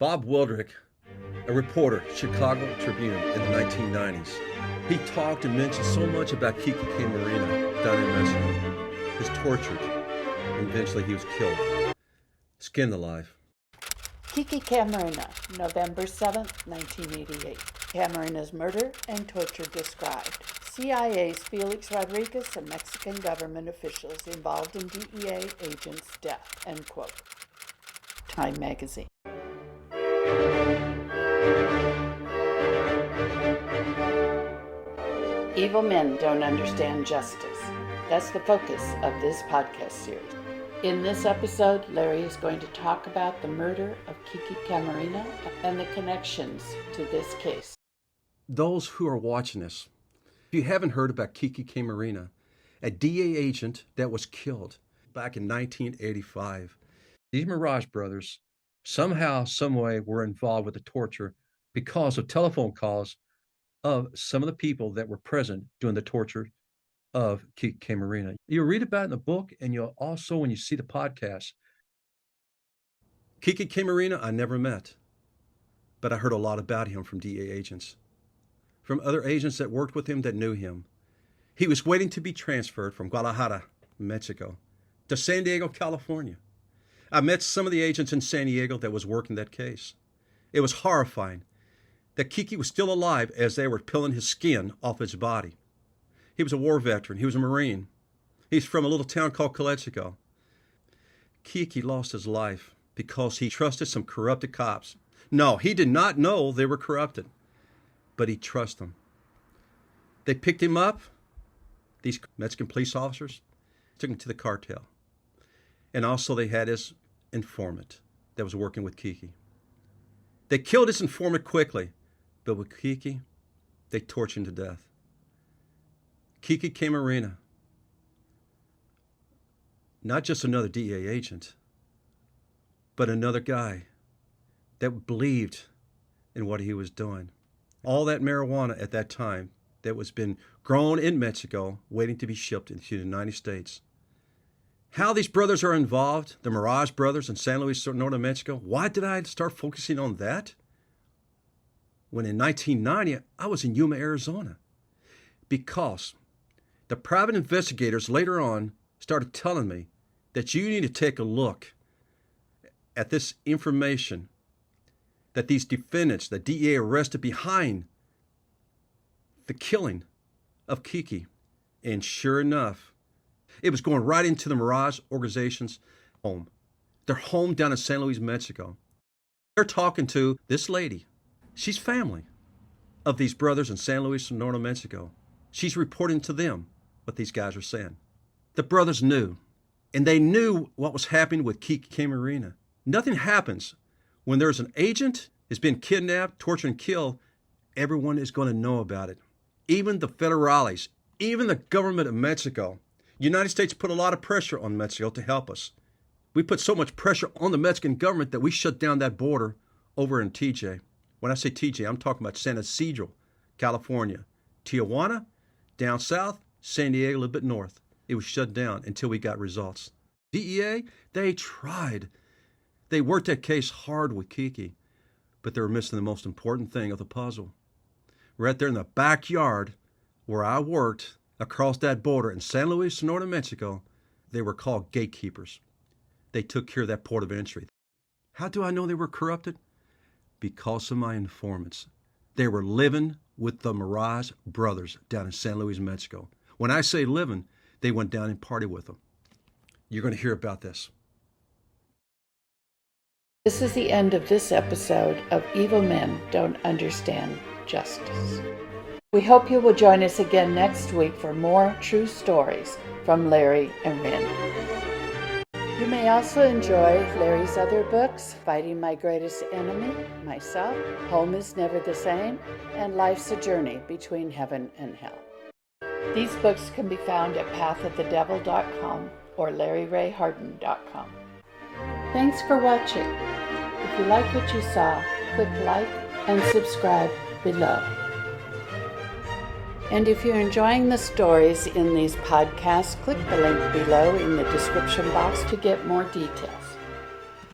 Bob Wildrick, a reporter, Chicago Tribune in the 1990s. He talked and mentioned so much about Kiki Camarena down in Mexico. He was tortured, and eventually he was killed, skinned alive. Kiki Camarena, November 7, 1988. Camerena's murder and torture described. CIA's Felix Rodriguez and Mexican government officials involved in DEA agent's death, end quote. Time magazine. Evil men don't understand justice. That's the focus of this podcast series. In this episode, Larry is going to talk about the murder of Kiki Camarena and the connections to this case. Those who are watching this, if you haven't heard about Kiki Camarena, a DEA agent that was killed back in 1985, these Mirage brothers somehow, someway were involved with the torture because of telephone calls of some of the people that were present during the torture of Kiki Camarena. You'll read about it in the book, and you'll also, when you see the podcast. Kiki Camarena, I never met, but I heard a lot about him from DEA agents, from other agents that worked with him that knew him. He was waiting to be transferred from Guadalajara, Mexico, to San Diego, California. I met some of the agents in San Diego that was working that case. It was horrifying that Kiki was still alive as they were peeling his skin off his body. He was a war veteran. He was a Marine. He's from a little town called Calexico. Kiki lost his life because he trusted some corrupted cops. No, he did not know they were corrupted, but he trusted them. They picked him up, these Mexican police officers, took him to the cartel. And also they had his informant that was working with Kiki. They killed his informant quickly, but with Kiki, they tortured him to death. Kiki Camarena, not just another DEA agent, but another guy that believed in what he was doing. All that marijuana at that time that was been grown in Mexico, waiting to be shipped into the United States. How these brothers are involved, the Mirage brothers in San Luis, northern Mexico, why did I start focusing on that? When in 1990, I was in Yuma, Arizona. Because the private investigators later on started telling me that you need to take a look at this information that these defendants, the DEA arrested behind the killing of Kiki. And sure enough, it was going right into the Mirage organization's home. Their home down in San Luis, Mexico. They're talking to this lady. She's family of these brothers in San Luis, northern Mexico. She's reporting to them what these guys are saying. The brothers knew, and they knew what was happening with Kiki Camarena. Nothing happens when there's an agent has been kidnapped, tortured, and killed. Everyone is going to know about it. Even the federales, even the government of Mexico. United States put a lot of pressure on Mexico to help us. We put so much pressure on the Mexican government that we shut down that border over in TJ. When I say TJ, I'm talking about San Isidro, California. Tijuana, down south, San Diego, a little bit north. It was shut down until we got results. DEA, they tried. They worked that case hard with Kiki, but they were missing the most important thing of the puzzle. Right there in the backyard where I worked, across that border in San Luis, northern Mexico, they were called gatekeepers. They took care of that port of entry. How do I know they were corrupted? Because of my informants. They were living with the Mirage brothers down in San Luis, Mexico. When I say living, they went down and partied with them. You're going to hear about this. This is the end of this episode of Evil Men Don't Understand Justice. We hope you will join us again next week for more true stories from Larry and Randy. You may also enjoy Larry's other books, Fighting My Greatest Enemy, Myself, Home is Never the Same, and Life's a Journey Between Heaven and Hell. These books can be found at pathofthedevil.com or larryrayharden.com. Thanks for watching. If you like what you saw, click like and subscribe below. And if you're enjoying the stories in these podcasts, click the link below in the description box to get more details.